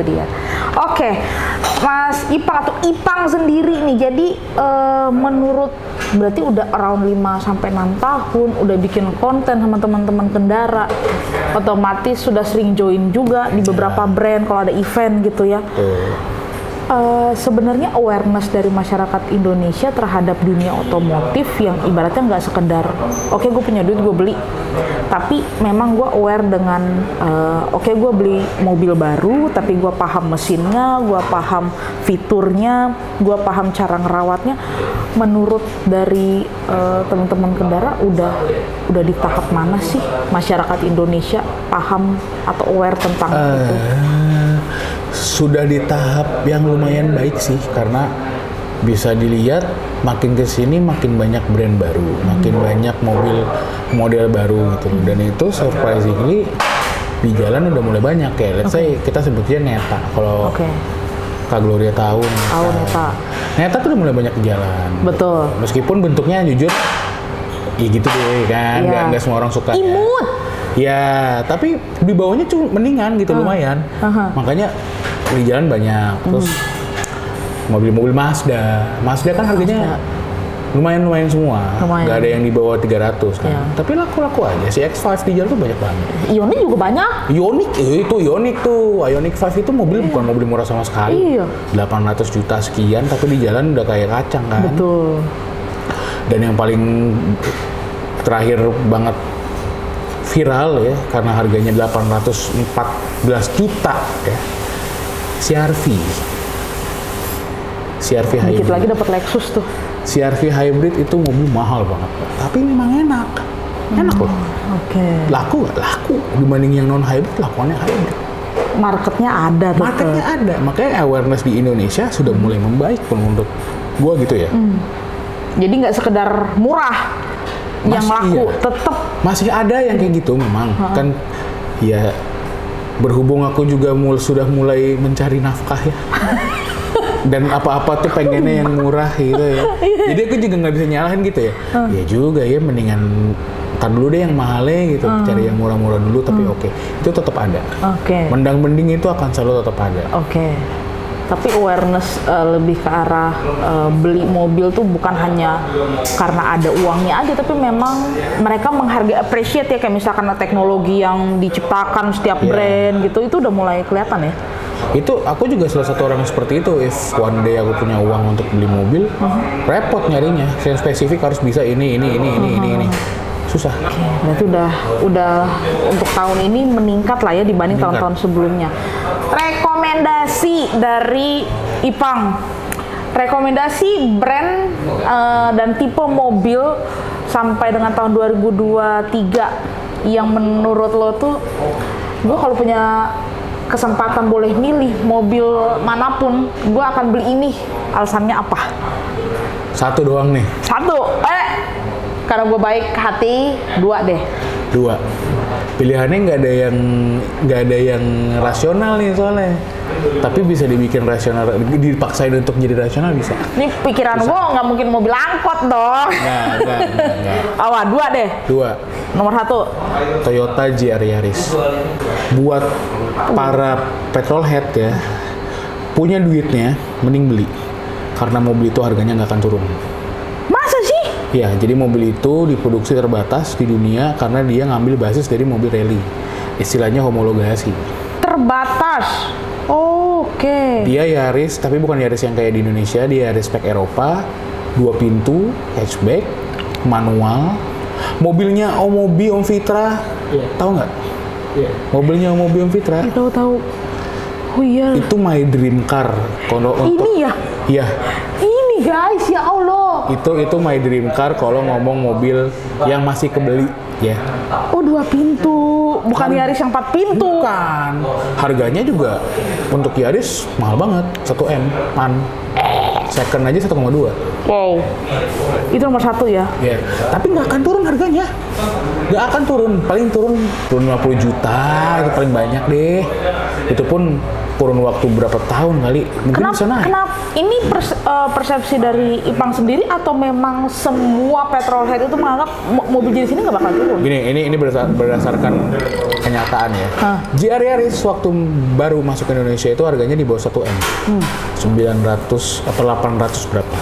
itu dia. Oke, Mas Ipang atau Ipang sendiri nih, jadi menurut berarti udah around 5-6 tahun udah bikin konten sama teman-teman kendara, otomatis sudah sering join juga di beberapa brand kalau ada event gitu ya. Sebenarnya awareness dari masyarakat Indonesia terhadap dunia otomotif yang ibaratnya nggak sekedar oke, gue punya duit gue beli, tapi memang gue aware dengan oke, gue beli mobil baru tapi gue paham mesinnya, gue paham fiturnya, gue paham cara ngerawatnya. Menurut dari teman-teman kendara udah di tahap mana sih masyarakat Indonesia paham atau aware tentang itu? Sudah di tahap yang lumayan baik sih, karena bisa dilihat makin kesini makin banyak brand baru, makin banyak mobil model baru gitu. Dan itu surprisingly di jalan udah mulai banyak ya. Let's say kita sebutnya Neta. Kalau Kak Gloria tahu Neta. Neta tuh udah mulai banyak di jalan. Betul. Meskipun bentuknya jujur ya gitu deh kan, nggak semua orang suka. Imut. Ya, tapi di bawahnya cuma mendingan gitu, lumayan. Makanya di jalan banyak. Terus mobil-mobil Mazda kan harganya lumayan semua. Nggak ada yang di bawah 300 kan. Tapi laku-laku aja. Si X5 di jalan tuh banyak banget. Ioniq juga banyak. Ioniq tuh. Ioniq 5 itu mobil bukan mobil murah sama sekali. 800 juta sekian, tapi di jalan udah kayak kacang kan. Betul. Dan yang paling terakhir banget viral ya, karena harganya 814 juta ya, CR-V Hybrid. Dikit lagi dapat Lexus tuh. CR-V Hybrid itu mobil mahal banget, tapi memang enak loh. Laku nggak? Laku dibanding yang non hybrid, lakuannya hybrid. Marketnya ada. Makanya awareness di Indonesia sudah mulai membaik pun untuk gua gitu ya. Jadi nggak sekedar murah yang laku, tetap masih ada yang kayak gitu memang. Kan ya berhubung aku juga sudah mulai mencari nafkah ya. Dan apa-apa tuh pengennya yang murah gitu ya. Jadi aku juga nggak bisa nyalahin gitu ya. Ya juga ya, mendingan tar dulu deh yang mahalnya gitu, cari yang murah-murah dulu. Tapi itu tetap ada. Mendang-mending itu akan selalu tetap ada. Tapi awareness lebih ke arah beli mobil tuh bukan hanya karena ada uangnya aja, tapi memang mereka menghargai, appreciate ya, kayak misalkan teknologi yang diciptakan setiap brand gitu, itu udah mulai kelihatan ya. Itu aku juga salah satu orang seperti itu. If one day aku punya uang untuk beli mobil, repot nyarinya. Yang spesifik harus bisa ini. Susah. Berarti udah untuk tahun ini meningkat lah ya dibanding tahun-tahun sebelumnya. Rekomendasi dari Ipang, rekomendasi brand dan tipe mobil sampai dengan tahun 2023 yang menurut lo tuh, gue kalau punya kesempatan boleh milih mobil manapun, gue akan beli ini. Alasannya apa? Satu doang nih. Karena gue baik hati, 2 deh. 2. Pilihannya nggak ada yang rasional nih soalnya. Tapi bisa dibikin rasional, dipaksain untuk jadi rasional bisa. Ini pikiran gue nggak mungkin mobil angkot dong. Nggak. 2 deh. 2. Nomor 1. Toyota GR Yaris. Buat para petrolhead ya, punya duitnya, mending beli. Karena mobil itu harganya nggak akan turun. Ya, jadi mobil itu diproduksi terbatas di dunia karena dia ngambil basis dari mobil rally. Istilahnya homologasi. Terbatas? Dia Yaris, tapi bukan Yaris yang kayak di Indonesia. Dia Yaris spek Eropa, 2 pintu, hatchback, manual. Mobilnya Om Fitra. Tahu nggak? Mobilnya Om Fitra. Tahu. Oh iya. Itu my dream car. Kalau untuk ini ya? Iya. Ini guys, ya Allah. Itu my dream car kalau ngomong mobil yang masih kebeli ya. 2 pintu, bukan Yaris yang 4 pintu. Bukan. Harganya juga untuk Yaris mahal banget, 1M. Second aja 1,2. Wow. Itu nomor 1 ya? Iya. Tapi nggak akan turun harganya. Nggak akan turun. Paling turun 50 juta, itu paling banyak deh. Itu pun kurun waktu berapa tahun kali mungkin bisa naik. Kenapa? Ini persepsi dari Ipang sendiri atau memang semua petrolhead itu menganggap mobil jenis ini nggak bakal turun? Gini, ini berdasarkan kenyataan ya. GR Yaris waktu baru masuk ke Indonesia itu harganya di bawah 1 M. 900 atau 800 berapa.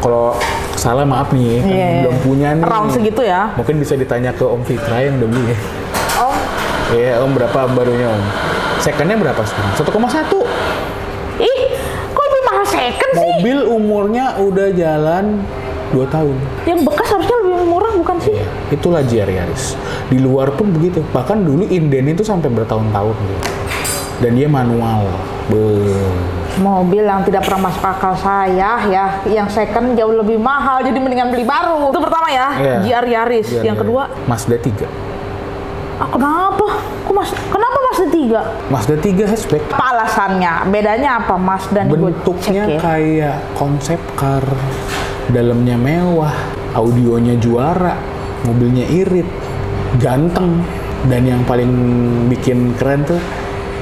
Kalau salah maaf nih, kan belum punya nih. Round segitu ya. Mungkin bisa ditanya ke Om Fitra yang udah beli ya. Oh. Iya, Om berapa barunya Om? Secondnya berapa sekarang? 1,1. Ih, kok lebih mahal second sih? Mobil umurnya udah jalan 2 tahun. Yang bekas harusnya lebih murah bukan sih? Iya, itulah GR Yaris. Di luar pun begitu. Bahkan dulu inden itu sampai bertahun-tahun gitu. Dan dia manual. Mobil yang tidak pernah masuk akal saya ya, yang second jauh lebih mahal, jadi mendingan beli baru. Itu pertama ya, GR Yaris. Yang kedua, Mazda 3. Kenapa? Kenapa Mazda 3? Mazda 3 hatchback. Apa alasannya? Bedanya apa Mazda? Bentuknya kayak konsep car, dalamnya mewah, audionya juara, mobilnya irit, ganteng, dan yang paling bikin keren tuh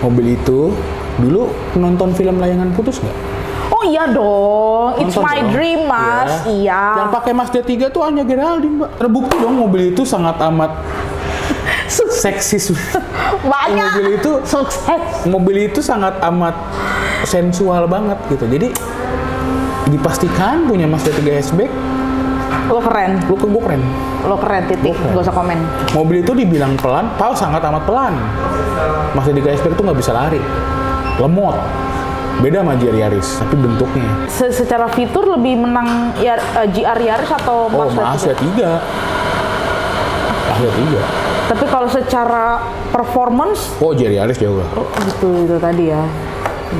mobil itu dulu nonton film Layangan Putus nggak? Oh iya dong, It's Nonton My dong. Dream Mas, iya. Yang pakai Mazda 3 tuh Anya Geraldine, Mbak. Terbukti dong mobil itu sangat amat seksis. Banyak. Mobil itu sangat amat sensual banget gitu. Jadi dipastikan punya Mazda 3 hatchback. Lo keren. Gue keren. Lo keren, titik. Gak usah komen. Mobil itu dibilang pelan, sangat amat pelan. Mazda 3 hatchback itu nggak bisa lari. Lemot. Beda sama GR Yaris, tapi bentuknya. Secara fitur lebih menang GR Yaris atau Mazda 3? Mazda 3. Tapi kalau secara performance, GR Yaris jauh lah. Gitu itu tadi ya.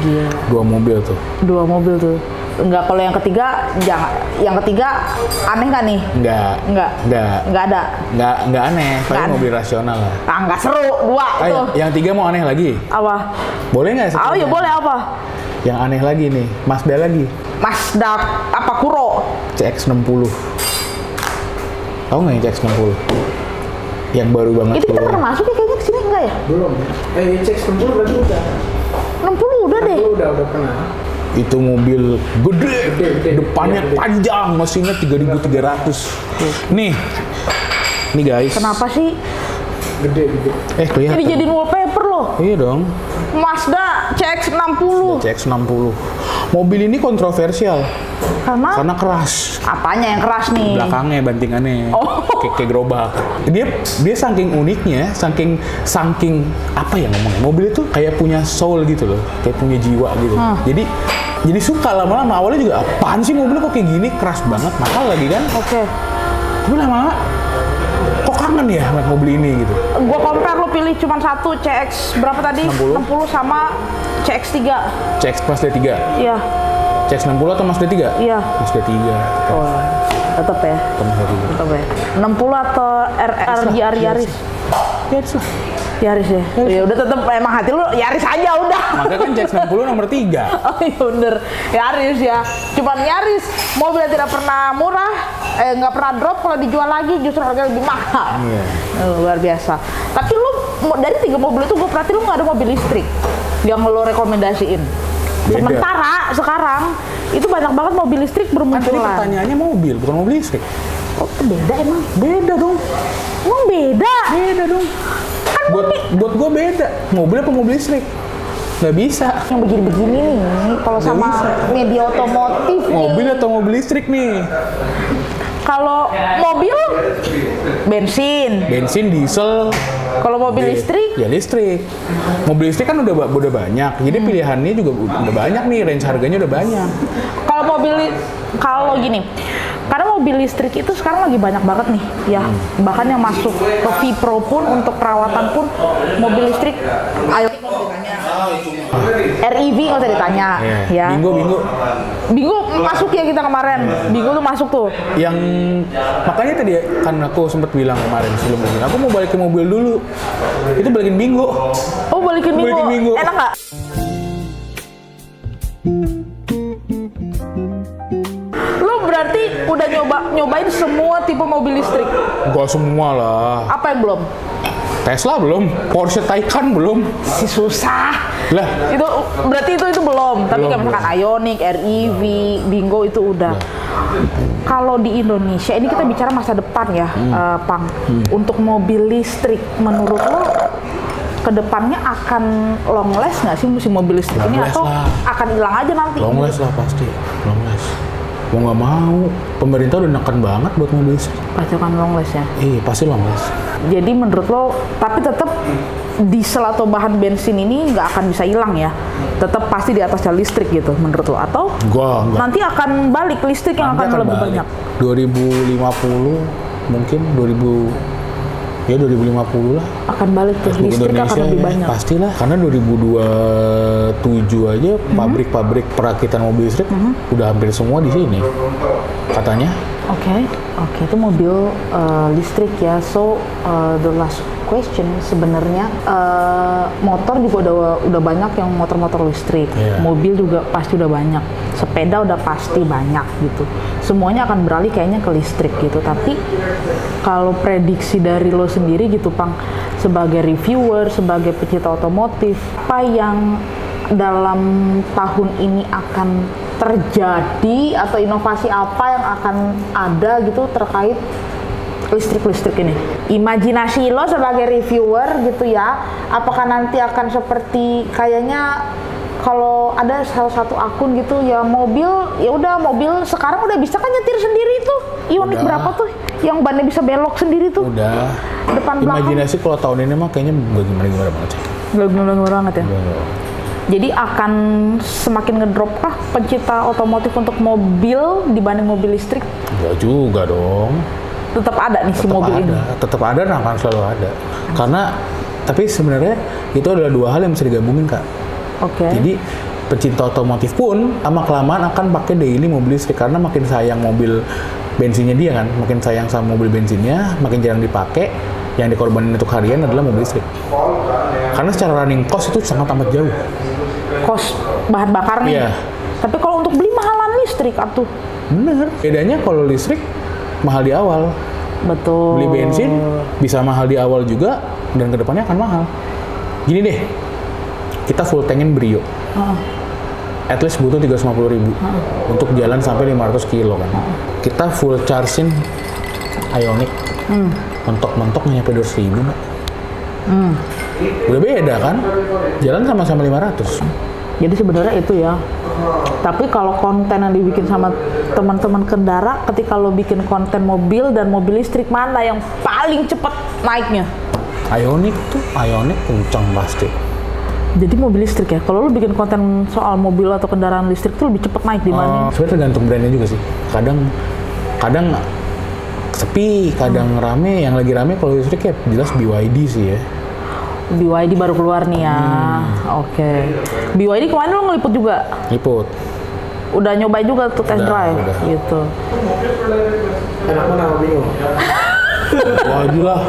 Gila. Dua mobil tuh. Enggak, kalau yang ketiga jangan. Yang ketiga aneh nggak nih? Enggak ada. Enggak aneh, tapi mobil rasional lah. Enggak seru dua itu. Yang tiga mau aneh lagi? Apa? Boleh nggak? Oh ya boleh apa? Yang aneh lagi nih, Mazda lagi. Mazda apa Kuro? CX-60. Tahu nggak yang CX-60? Yang baru banget. Itu kita pernah masuk ya kayaknya kesini enggak ya? Belum. CX-60 berarti udah. 60 udah deh. Udah pernah. Itu mobil gede. Depannya panjang, mesinnya 3.300. Nih guys. Kenapa sih? Gede. Kelihatan. Ini jadiin wallpaper loh. Iya dong. Mazda CX-60. CX-60. Mobil ini kontroversial. Karena keras. Apanya yang keras nih? Belakangnya, bantingannya. Kayak gerobak. Dia saking uniknya, saking apa ya ngomongnya? Mobil itu kayak punya soul gitu loh, kayak punya jiwa gitu. Jadi suka lama-lama. Awalnya juga apaan sih mobilnya kok kayak gini, keras banget, mahal lagi kan? Oke. Tapi lama-lama kok kangen ya sama mobil ini gitu. Gua compare, lo pilih cuma satu, CX berapa tadi? 60 sama CX-3. CX Mazda 3. Iya. CX-60 atau Mazda 3? Iya. Mazda 3. Oh, tetep ya. Tetep ya. 60 atau GR Yaris? Yaris ya. Ya udah tetep emang hati lu Yaris aja udah. Makanya kan CX-60 nomor 3. Oh iya bener. Yaris ya. Cuman Yaris, mobil yang tidak pernah murah, nggak pernah drop, kalau dijual lagi justru harga lebih mahal. Iya. Luar biasa. Tapi lu dari 3 mobil itu gue perhati lu nggak ada mobil listrik yang lo rekomendasiin. Beda. Sementara sekarang itu banyak banget mobil listrik Kan tadi bermunculan. pertanyaannya mobil, bukan mobil listrik. Oh, beda emang? Beda dong. Emang beda? Beda dong. Kan Buat gue beda. Mobil apa mobil listrik? Nggak bisa. yang begini-begini nih, kalau sama media otomotif nih. Mobil atau mobil listrik nih? Kalau mobil bensin. Bensin, diesel. Kalau mobil listrik? Ya listrik. Mobil listrik kan udah banyak. Jadi pilihannya juga udah banyak nih, range harganya udah banyak. Kalau gini, karena mobil listrik itu sekarang lagi banyak banget nih, ya. Bahkan yang masuk ke V-Pro pun untuk perawatan pun mobil listrik. Ayo. REV nggak usah ditanya, ya. Bingo masuk ya kita kemarin. Bingo tuh masuk tuh. Yang makanya tadi kan aku sempat bilang kemarin sebelum ini, aku mau balikin mobil dulu. Itu balikin Bingo. Oh balikin Bingo. Enak nggak? Lo berarti udah nyobain semua tipe mobil listrik? Gak semua lah. Apa yang belum? Tesla belum, Porsche Taycan belum. Si susah. Lah, Itu berarti itu belum. Tapi Belum, kayak misalkan Ioniq, REV, Bingo itu udah. Kalau di Indonesia ini kita bicara masa depan ya, Pang. Untuk mobil listrik, menurut lo kedepannya akan long last nggak sih musim mobil listrik Long ini last atau lah. akan hilang aja nanti? long last lah pasti, long last. Mau nggak mau, pemerintah udah neken banget buat mobil listrik. Pasti akan long last ya. Pasti long last. Jadi menurut lo, tapi tetap diesel atau bahan bensin ini nggak akan bisa hilang ya? Tetap pasti di atasnya listrik gitu menurut lo? Atau Gua enggak. nanti akan balik listrik yang Nanti akan lebih balik. banyak? 2050 mungkin 2050 lah. Akan balik tuh, Facebook listrik akan Indonesia lebih ya, banyak. pastilah karena 2027 aja pabrik-pabrik perakitan mobil listrik udah hampir semua di sini katanya. Oke, itu mobil listrik ya. So the last question sebenarnya motor juga udah banyak yang motor-motor listrik, Iya. mobil juga pasti udah banyak, sepeda udah pasti banyak gitu. Semuanya akan beralih kayaknya ke listrik gitu. Tapi kalau prediksi dari lo sendiri gitu, Pang, sebagai reviewer, sebagai pecinta otomotif, apa yang dalam tahun ini akan terjadi atau inovasi apa yang akan ada gitu terkait listrik ini? Imajinasi lo sebagai reviewer gitu ya, apakah nanti akan seperti kayaknya kalau ada salah satu akun gitu ya mobil sekarang udah bisa kan nyetir sendiri tuh, Ioniq Udah. berapa tuh yang bannya bisa belok sendiri tuh, Udah. depan belakang. Imajinasi kalau tahun ini mah kayaknya gimana banget sih. Gimana banget ya. Udah. Jadi akan semakin ngedrop kah pencinta otomotif untuk mobil dibanding mobil listrik? Enggak juga dong. Tetap ada nih si mobil ini. Tetap ada dan akan selalu ada. Karena tapi sebenarnya itu adalah dua hal yang bisa digabungin, Kak. Oke. Jadi pecinta otomotif pun lama kelamaan akan pakai daily mobil listrik karena makin sayang mobil bensinnya dia kan, makin sayang sama mobil bensinnya, makin jarang dipakai. Yang dikorbanin untuk harian adalah mobil listrik. Karena secara running cost itu sangat amat jauh. Kos bahan bakar nih. Iya. Tapi kalau untuk beli mahalan listrik atuh. Bener. Bedanya kalau listrik mahal di awal. Betul. Beli bensin bisa mahal di awal juga dan kedepannya akan mahal. Gini deh, kita full tankin Brio. At least butuh 350.000 untuk jalan sampai 500 kilo kan. Kita full chargein Ioniq. Mentok-mentok nyampe 200.000 Mbak. Udah beda kan? Jalan sama-sama 500. Jadi sebenarnya itu ya. Tapi kalau konten yang dibikin sama teman-teman kendara, ketika lo bikin konten mobil dan mobil listrik, mana yang paling cepat naiknya? Ioniq kencang pasti. Jadi mobil listrik ya. Kalau lo bikin konten soal mobil atau kendaraan listrik tuh lebih cepat naik dibanding. Sebenarnya tergantung brandnya juga sih. Kadang sepi, kadang rame. Yang lagi rame kalau listrik ya jelas BYD sih ya. BYD baru keluar nih ya. Oke. BYD kemarin lo ngeliput juga? Liput. Udah nyobain juga tuh test Udah, drive udah. gitu. Enak mana bingung. BYD lah.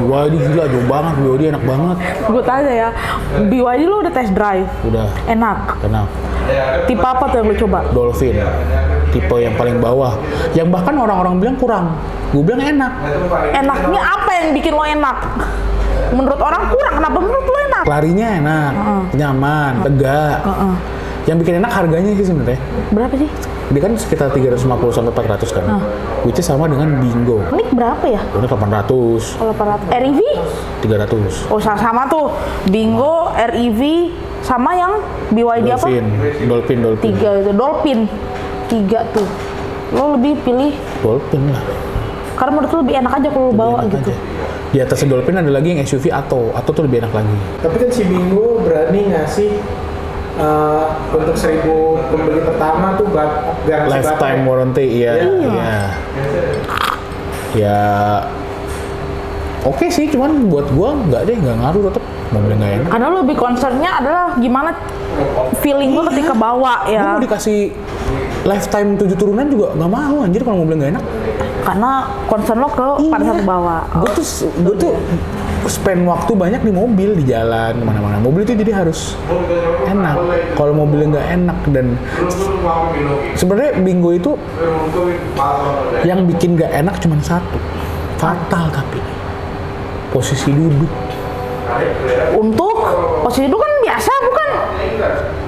BYD gila, jauh banget. BYD enak banget. Gue tanya ya, BYD lo udah test drive? Udah, Enak. enak. Tipe apa tuh yang lo coba? Dolphin. Tipe yang paling bawah. Yang bahkan orang-orang bilang kurang. Gue bilang enak. Enaknya apa yang bikin lo enak? Menurut orang kurang, kenapa menurut lo enak? Larinya enak, nyaman, tegak. Yang bikin enak harganya sih sebenarnya. Berapa sih? Dia kan sekitar 350 sampai 400 kan. Which is sama dengan Bingo. Ini berapa ya? Ini 800, Kalau 800. REV? 300. Oh sama tuh. Bingo, REV, sama yang BYD apa? Dolphin. 3 itu. Dolphin. 3 tuh. Lo lebih pilih, Dolphin lah. karena menurut lo lebih enak aja kalau lo bawa Enak gitu. aja. Di atasnya Dolphin ada lagi yang SUV Atto tuh lebih enak lagi. Tapi kan si Bingo berani ngasih untuk 1.000 pembeli pertama tuh garansi Lifetime baterai. warranty, iya. Ya, oke sih, cuman buat gua nggak ngaruh tetap mobilnya nggak enak. Karena lo lebih concernnya adalah gimana feeling lo ketika bawa Gua ya. mau dikasih lifetime 7 turunan juga nggak mau anjir kalau mobilnya nggak enak. Karena concern lo ke pada saat bawa. Gue tuh spend waktu banyak di mobil, di jalan kemana-mana. Mobil itu jadi harus enak. Kalau mobilnya nggak enak dan sebenarnya Bingo itu yang bikin nggak enak cuma satu, fatal tapi posisi duduk. Untuk posisi duduk kan biasa bukan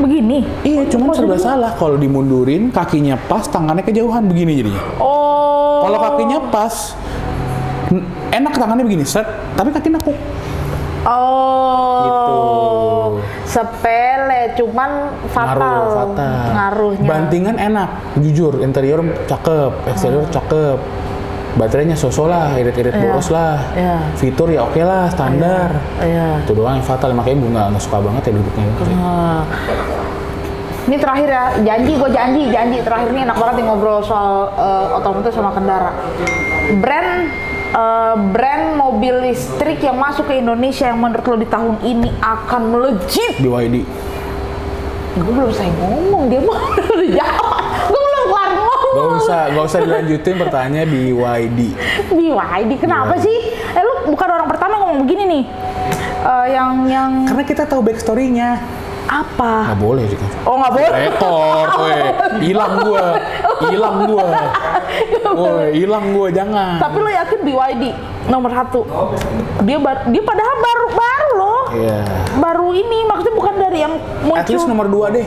begini. Iya, cuma serba salah. Kalau dimundurin, kakinya pas, tangannya kejauhan begini jadinya. Oh. Kalau kakinya pas, enak tangannya begini, set, tapi kaki nekuk. Oh. Gitu. Sepele, cuman fatal. Ngaruhnya. Bantingan enak, jujur. Interior cakep, eksterior cakep. Baterainya so-so lah, irit-irit boros lah. Fitur ya oke lah, standar. Itu doang yang fatal, makanya gue nggak suka banget ya duduknya. Ini terakhir ya, gue janji terakhir ini enak banget nih ngobrol soal otomotif sama kendara. Brand mobil listrik yang masuk ke Indonesia yang menurut lo di tahun ini akan melejit. BYD. Gue belum selesai ngomong, dia mah udah jawab. Gue belum kelar ngomong. Gak usah dilanjutin pertanyaannya BYD. BYD, kenapa sih? Lu bukan orang pertama ngomong begini nih. Yang Karena kita tahu backstory-nya. apa? Nggak boleh sih. Oh nggak boleh. Rekor, hilang gua, jangan. Tapi lo yakin BYD nomor 1? Dia padahal baru loh. Iya. Baru ini, maksudnya bukan dari yang muncul. At least nomor 2 deh.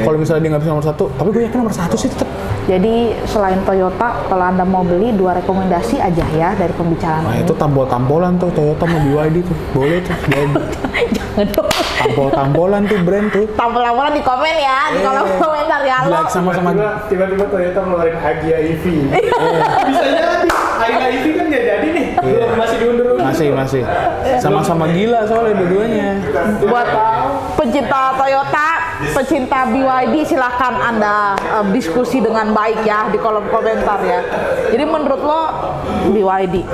Kalau misalnya dia nggak bisa nomor 1, tapi gue yakin nomor 1 sih tetap. Jadi selain Toyota, kalau Anda mau beli 2 rekomendasi aja ya dari pembicaraan Nah ini. itu tampol-tampolan tuh Toyota sama BYD tuh, boleh tuh. Jangan dong. Tampol-tampolan tuh brand tuh. Tampol-tampolan di komen ya, di kolom komentar ya lo. Like sama-sama. Tiba-tiba Toyota ngeluarin Agya EV. Bisa jadi. Agya EV kan nggak jadi nih. Belum, masih diundur. Masih. Sama-sama gila soalnya dua-duanya. Buat pecinta Toyota, pecinta BYD, silakan Anda diskusi dengan baik ya di kolom komentar ya. Jadi menurut lo BYD?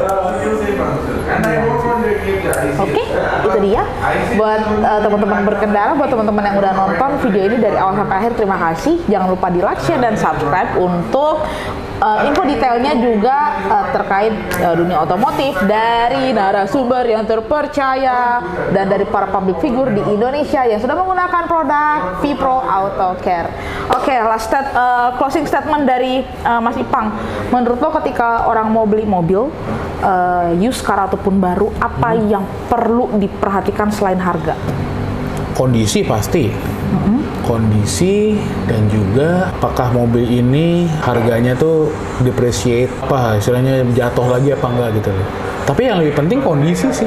Oke, itu dia. Buat teman-teman berkendara, buat teman-teman yang udah nonton video ini dari awal sampai akhir, terima kasih. Jangan lupa di like, share, dan subscribe untuk info detailnya juga terkait dunia otomotif dari narasumber yang terpercaya dan dari para public figure di Indonesia yang sudah menggunakan produk V-Pro Auto Care. Oke, closing statement dari Mas Ipang. Menurut lo ketika orang mau beli mobil used car ataupun baru, apa yang perlu diperhatikan selain harga? Kondisi pasti. Kondisi dan juga apakah mobil ini harganya tuh depreciate apa istilahnya jatuh lagi apa enggak gitu loh. Tapi yang lebih penting kondisi sih.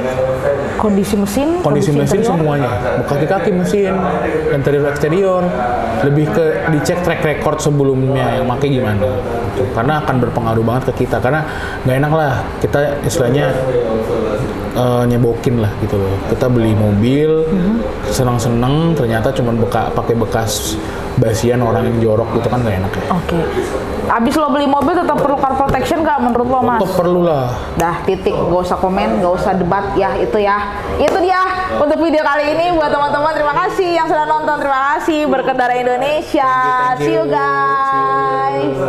Kondisi mesin Kondisi mesin semuanya, kaki-kaki mesin, interior eksterior, lebih ke dicek track record sebelumnya yang pakai gimana. Gitu. Karena akan berpengaruh banget ke kita. Karena nggak enak lah kita istilahnya nyebokin lah gitu loh. Kita beli mobil, senang-senang, ternyata cuma pakai bekas basian orang yang jorok gitu kan nggak enak ya. Oke. Abis lo beli mobil tetap perlu car protection nggak menurut lo, Mas? Tetap perlu lah. Dah, titik. Gak usah komen, gak usah debat ya, itu ya. Itu dia untuk video kali ini. Buat teman-teman, terima kasih yang sudah nonton. Terima kasih. Berkendara Indonesia. Thank you. See you guys.